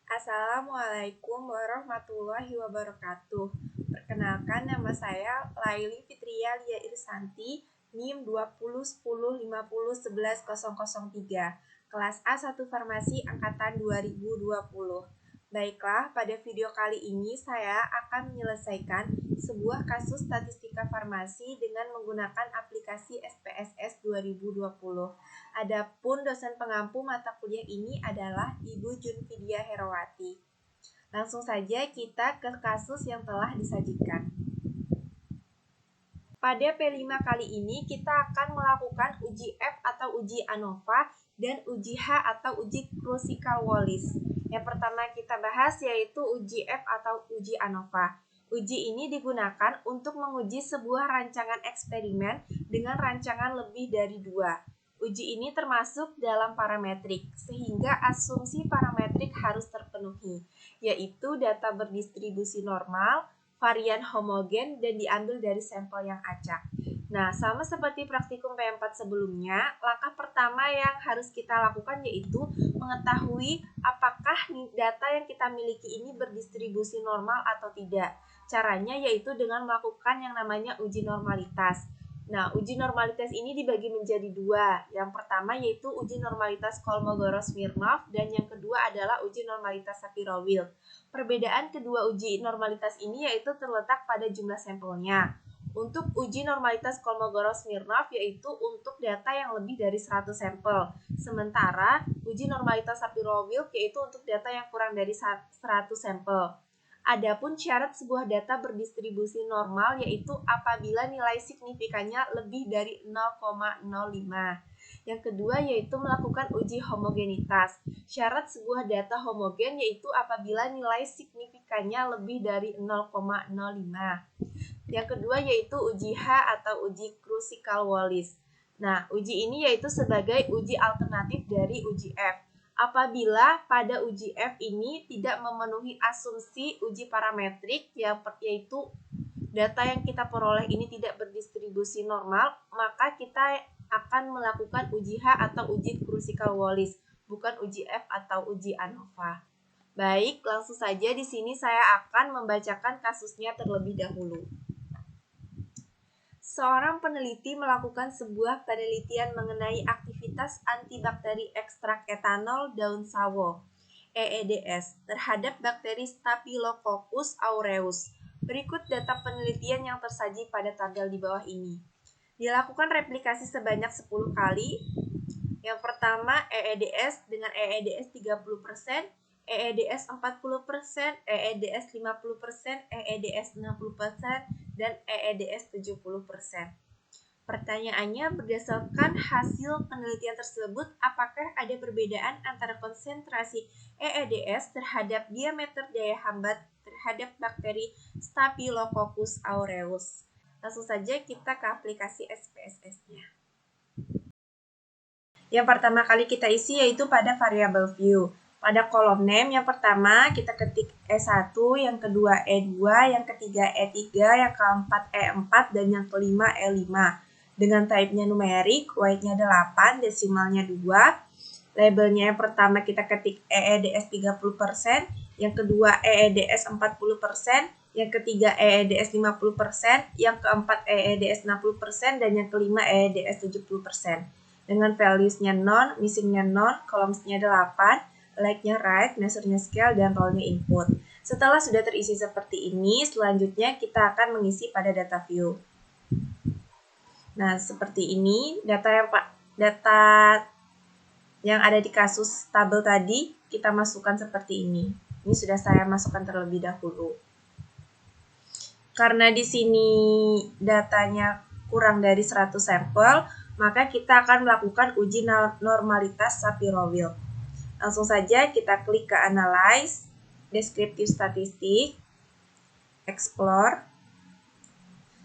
Assalamualaikum warahmatullahi wabarakatuh. Perkenalkan, nama saya Laili Fitria Lia Irsanti, NIM 2010501103, kelas A1 Farmasi Angkatan 2020. Baiklah, pada video kali ini saya akan menyelesaikan sebuah kasus statistika farmasi dengan menggunakan aplikasi SPSS 2020. Adapun dosen pengampu mata kuliah ini adalah Ibu Junfidia Herawati. Langsung saja kita ke kasus yang telah disajikan. Pada P5 kali ini kita akan melakukan uji F atau uji ANOVA dan uji H atau uji Kruskal-Wallis. Yang pertama kita bahas yaitu uji F atau uji ANOVA. Uji ini digunakan untuk menguji sebuah rancangan eksperimen dengan rancangan lebih dari 2. Uji ini termasuk dalam parametrik, sehingga asumsi parametrik harus terpenuhi, yaitu data berdistribusi normal, varian homogen, dan diambil dari sampel yang acak. Nah, sama seperti praktikum P4 sebelumnya, langkah pertama yang harus kita lakukan yaitu mengetahui apakah data yang kita miliki ini berdistribusi normal atau tidak. Caranya yaitu dengan melakukan yang namanya uji normalitas. Nah, uji normalitas ini dibagi menjadi 2. Yang pertama yaitu uji normalitas Kolmogorov-Smirnov dan yang kedua adalah uji normalitas Shapiro-Wilk. Perbedaan kedua uji normalitas ini yaitu terletak pada jumlah sampelnya. Untuk uji normalitas Kolmogorov-Smirnov yaitu untuk data yang lebih dari 100 sampel. Sementara uji normalitas Shapiro-Wilk yaitu untuk data yang kurang dari 100 sampel. Adapun syarat sebuah data berdistribusi normal yaitu apabila nilai signifikannya lebih dari 0,05. Yang kedua yaitu melakukan uji homogenitas. Syarat sebuah data homogen yaitu apabila nilai signifikannya lebih dari 0,05. Yang kedua yaitu uji H atau uji Kruskal-Wallis. Nah, uji ini yaitu sebagai uji alternatif dari uji F. Apabila pada uji F ini tidak memenuhi asumsi uji parametrik yaitu data yang kita peroleh ini tidak berdistribusi normal, maka kita akan melakukan uji H atau uji Kruskal-Wallis, bukan uji F atau uji ANOVA. Baik, langsung saja di sini saya akan membacakan kasusnya terlebih dahulu. Seorang peneliti melakukan sebuah penelitian mengenai aktivitas antibakteri ekstrak etanol daun sawo (EEDS) terhadap bakteri Staphylococcus aureus. Berikut data penelitian yang tersaji pada tabel di bawah ini. Dilakukan replikasi sebanyak 10 kali. Yang pertama EEDS dengan EEDS 30%, EEDS 40%, EEDS 50%, EEDS 60%, dan EEDS 70%. Pertanyaannya, berdasarkan hasil penelitian tersebut, apakah ada perbedaan antara konsentrasi EEDS terhadap diameter daya hambat terhadap bakteri Staphylococcus aureus? Langsung saja kita ke aplikasi SPSS-nya. Yang pertama kali kita isi yaitu pada variable view. Pada kolom name yang pertama kita ketik E1, yang kedua E2, yang ketiga E3, yang keempat E4, dan yang kelima E5. Dengan type-nya numerik, weight-nya 8, desimalnya 2. Labelnya yang pertama kita ketik EEDS 30%, yang kedua EEDS 40%, yang ketiga EEDS 50%, yang keempat EEDS 60%, dan yang kelima EEDS 70%. Dengan values-nya non, missing-nya non, columns-nya 8, like-nya right, measure-nya scale, dan role-nya input. Setelah sudah terisi seperti ini, selanjutnya kita akan mengisi pada data view. Nah, seperti ini data yang ada di kasus tabel tadi kita masukkan seperti ini. Ini sudah saya masukkan terlebih dahulu. Karena di sini datanya kurang dari 100 sampel, maka kita akan melakukan uji normalitas Shapiro-Wilk. Langsung saja kita klik ke Analyze, Descriptive Statistic, Explore.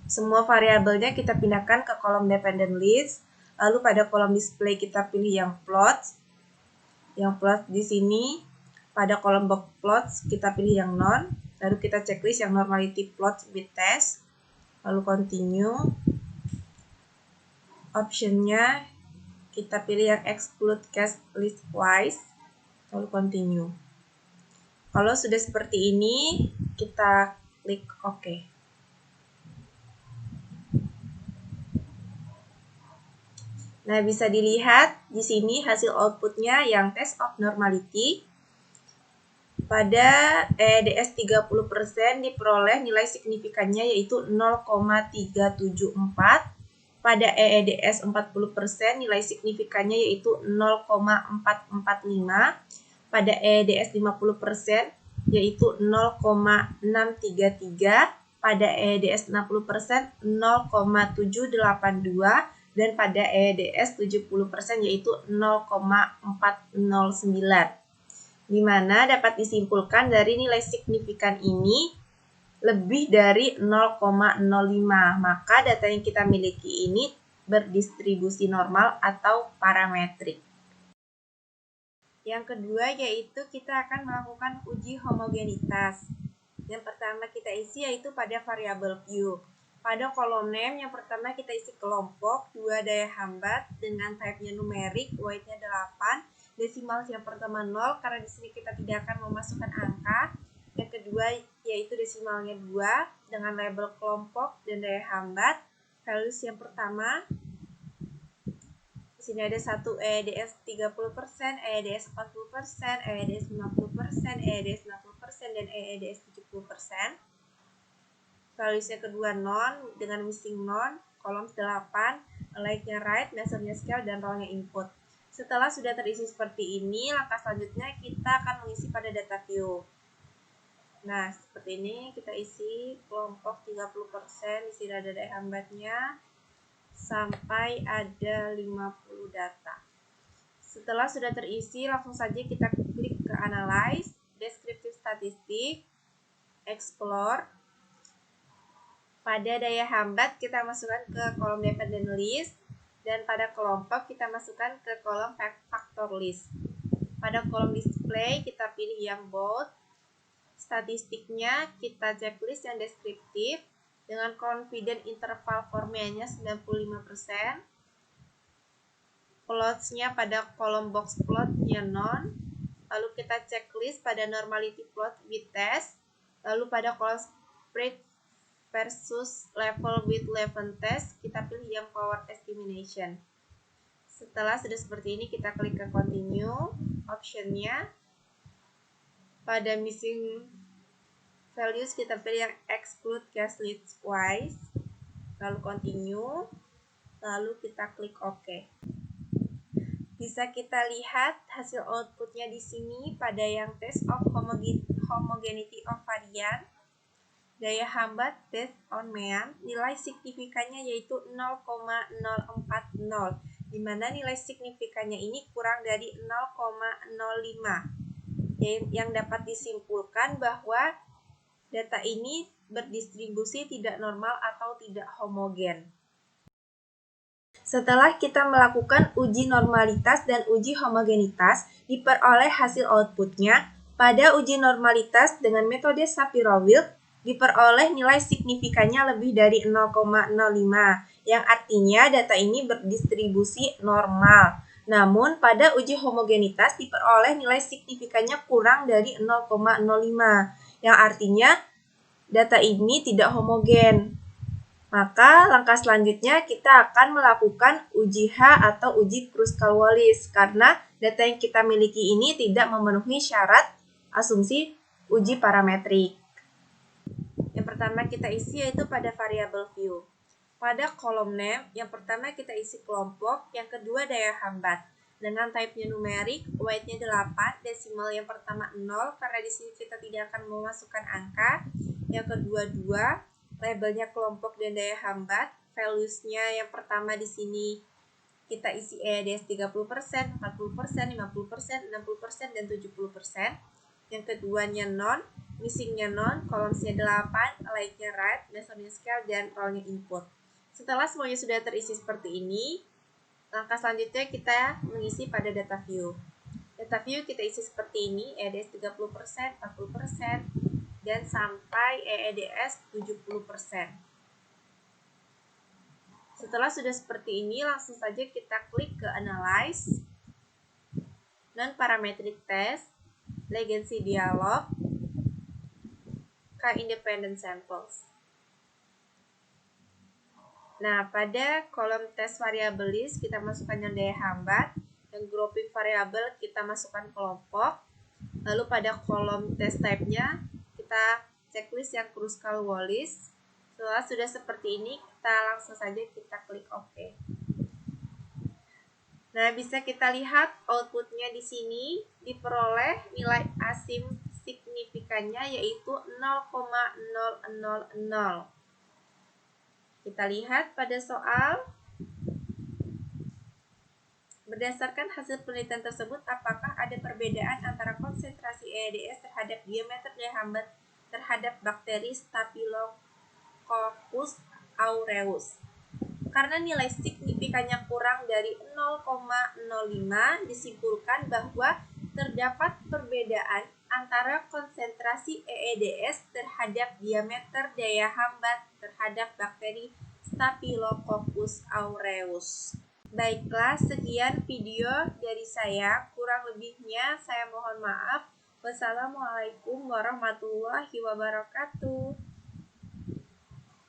Semua variabelnya kita pindahkan ke kolom Dependent List. Lalu pada kolom Display kita pilih yang Plots. Yang Plots di sini. Pada kolom Box Plots kita pilih yang Non. Lalu kita checklist yang Normality Plots with Test. Lalu Continue. Optionnya kita pilih yang Exclude Case Listwise. Lalu Continue. Kalau sudah seperti ini, kita klik OK. Nah, bisa dilihat di sini hasil outputnya yang test of normality. Pada EDS 30% diperoleh nilai signifikannya yaitu 0,374. Pada EDS 40% nilai signifikannya yaitu 0,445. Pada EDS 50% yaitu 0,633. Pada EDS 60% 0,782. Dan pada EDS 70% yaitu 0,409. Di mana dapat disimpulkan dari nilai signifikan ini lebih dari 0,05. Maka data yang kita miliki ini berdistribusi normal atau parametrik. Yang kedua yaitu kita akan melakukan uji homogenitas. Yang pertama kita isi yaitu pada variabel view. Pada kolom name yang pertama kita isi kelompok 2 daya hambat dengan type-nya numerik, weight-nya 8, desimal yang pertama 0 karena di sini kita tidak akan memasukkan angka. Yang kedua yaitu desimalnya 2 dengan label kelompok dan daya hambat. Values yang pertama di sini ada 1 EDS 30%, EDS 40%, EDS 50%, EDS 60% dan EDS 70%. Values yang kedua non dengan missing non, kolom 8, like-nya right, measure-nya scale, dan role-nya input. Setelah sudah terisi seperti ini, langkah selanjutnya kita akan mengisi pada data view. Nah, seperti ini kita isi kelompok 30%, di sini ada daya hambatnya, sampai ada 50 data. Setelah sudah terisi, langsung saja kita klik ke Analyze, Descriptive Statistic, Explore. Pada daya hambat kita masukkan ke kolom dependent list dan pada kelompok kita masukkan ke kolom factor list. Pada kolom display kita pilih yang bold. Statistiknya kita checklist yang deskriptif dengan confident interval formnya 95%. Plots-nya pada kolom box plot-nya non. Lalu kita checklist pada normality plot with test. Lalu pada kolom spread versus level with level test, kita pilih yang power estimation. Setelah sudah seperti ini, kita klik ke continue, optionnya. Pada missing values, kita pilih yang exclude case list wise, lalu continue, lalu kita klik OK. Bisa kita lihat hasil outputnya di sini pada yang test of homogeneity of variant. Daya hambat based on mean, nilai signifikannya yaitu 0,040, di mana nilai signifikannya ini kurang dari 0,05, yang dapat disimpulkan bahwa data ini berdistribusi tidak normal atau tidak homogen. Setelah kita melakukan uji normalitas dan uji homogenitas, diperoleh hasil outputnya. Pada uji normalitas dengan metode Shapiro-Wilk, diperoleh nilai signifikannya lebih dari 0,05, yang artinya data ini berdistribusi normal. Namun, pada uji homogenitas diperoleh nilai signifikannya kurang dari 0,05, yang artinya data ini tidak homogen. Maka, langkah selanjutnya kita akan melakukan uji H atau uji Kruskal-Wallis, karena data yang kita miliki ini tidak memenuhi syarat asumsi uji parametrik. Yang pertama kita isi yaitu pada variabel view. Pada kolom name, yang pertama kita isi kelompok, yang kedua daya hambat. Dengan type-nya numerik, weight-nya 8, desimal yang pertama 0, karena di sini kita tidak akan memasukkan angka. Yang kedua 2, labelnya kelompok dan daya hambat. Values-nya yang pertama di sini kita isi EDS 30%, 40%, 50%, 60%, dan 70%. Yang keduanya non, missing-nya non, columns-nya 8, like-nya right, measure-nya scale, dan role-nya input. Setelah semuanya sudah terisi seperti ini, langkah selanjutnya kita mengisi pada data view. Data view kita isi seperti ini, EDS 30%, 40%, dan sampai EDS 70%. Setelah sudah seperti ini, langsung saja kita klik ke Analyze, Non-Parametric Test, Legacy Dialog, K-independent samples. Nah, pada kolom tes variabel list kita masukkan yang daya hambat, yang grouping variabel kita masukkan kelompok. Lalu pada kolom tes type-nya kita checklist yang Kruskal-Wallis. Setelah sudah seperti ini, kita langsung saja kita klik OK. Nah, bisa kita lihat outputnya di sini diperoleh nilai asim signifikannya yaitu 0,000. Kita lihat pada soal. Berdasarkan hasil penelitian tersebut, apakah ada perbedaan antara konsentrasi EEDS terhadap diameter daya hambat terhadap bakteri Staphylococcus aureus? Karena nilai signifikannya kurang dari 0,05, disimpulkan bahwa terdapat perbedaan antara konsentrasi EEDS terhadap diameter daya hambat terhadap bakteri Staphylococcus aureus. Baiklah, sekian video dari saya. Kurang lebihnya saya mohon maaf. Wassalamualaikum warahmatullahi wabarakatuh.